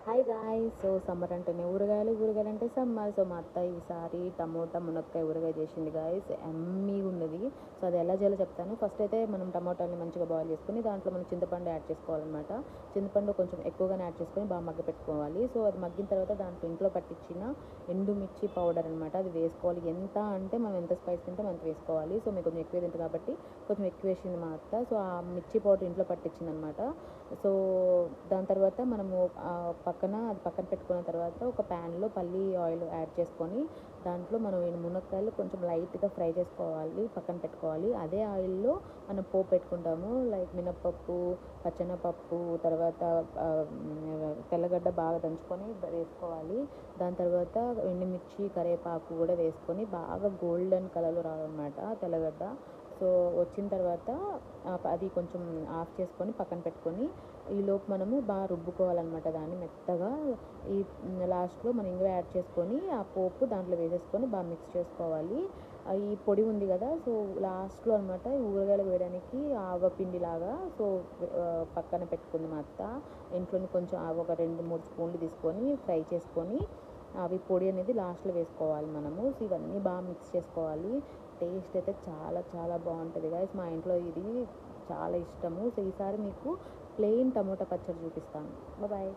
Hi guys. So summer అంటేనే ఊరగాయలు, ఊరగాయలు అంటే summer. So మా అత్త ఈసారి టమోటా మునక్కాయ ఊరగాయ చేసింది గాయ్స్. ఎమ్మీగా ఉన్నది. సో అది ఎలా చేయాలో చెప్తాను. ఫస్ట్ అయితే మనం టమోటాని మంచిగా బాయిల్ చేసుకొని దాంట్లో మనం చింతపండు యాడ్ చేసుకోవాలన్నమాట. చింతపండు కొంచెం ఎక్కువగానే యాడ్ చేసుకొని బాగా మగ్గ పెట్టుకోవాలి. సో అది మగ్గిన తర్వాత దాంట్లో ఇంట్లో పట్టించిన ఎండుమిర్చి పౌడర్ అనమాట, అది వేసుకోవాలి. ఎంత అంటే మనం ఎంత స్పైస్ తింటాం అంత వేసుకోవాలి. సో మేము కొంచెం ఎక్కువ తింటాం కాబట్టి కొంచెం ఎక్కువ వేసింది మా అత్త. సో ఆ మిర్చి పౌడర్ ఇంట్లో పట్టించింది అనమాట. సో దాని తర్వాత మనము పక్కన పెట్టుకున్న తర్వాత ఒక ప్యాన్లో పల్లి ఆయిల్ యాడ్ చేసుకొని దాంట్లో మనం ఈ మునక్కాయలు కొంచెం లైట్గా ఫ్రై చేసుకోవాలి, పక్కన పెట్టుకోవాలి. అదే ఆయిల్లో మనం పోపు పెట్టుకుంటాము. లైక్ మినప్పప్పు, పచ్చెనపప్పు, తర్వాత తెల్లగడ్డ బాగా దంచుకొని వేసుకోవాలి. దాని తర్వాత ఎండుమిర్చి, కరివేపాకు కూడా వేసుకొని బాగా గోల్డెన్ కలర్లో రావాలన్నమాట తెల్లగడ్డ. సో వచ్చిన తర్వాత అది కొంచెం ఆఫ్ చేసుకొని పక్కన పెట్టుకొని ఈలోపు మనము బాగా రుబ్బుకోవాలన్నమాట దాన్ని మెత్తగా. ఈ లాస్ట్లో మనం ఇంగువ యాడ్ చేసుకొని ఆ పోపు దాంట్లో వేసేసుకొని బాగా మిక్స్ చేసుకోవాలి. ఈ పొడి ఉంది కదా, సో లాస్ట్లో అనమాట ఊరగాయలు వేయడానికి ఆవపిండి లాగా. సో పక్కన పెట్టుకుంది మా అత్త. ఇంట్లోని కొంచెం ఒక 2-3 స్పూన్లు తీసుకొని ఫ్రై చేసుకొని అవి పొడి అనేది లాస్ట్లో వేసుకోవాలి మనము. సో ఇవన్నీ బాగా మిక్స్ చేసుకోవాలి. టేస్ట్ అయితే చాలా చాలా బాగుంటుంది గైస్. మా ఇంట్లో ఇది చాలా ఇష్టము. సో ఈసారి మీకు ప్లెయిన్ టమోటా పచ్చడి చూపిస్తాను. బాయ్.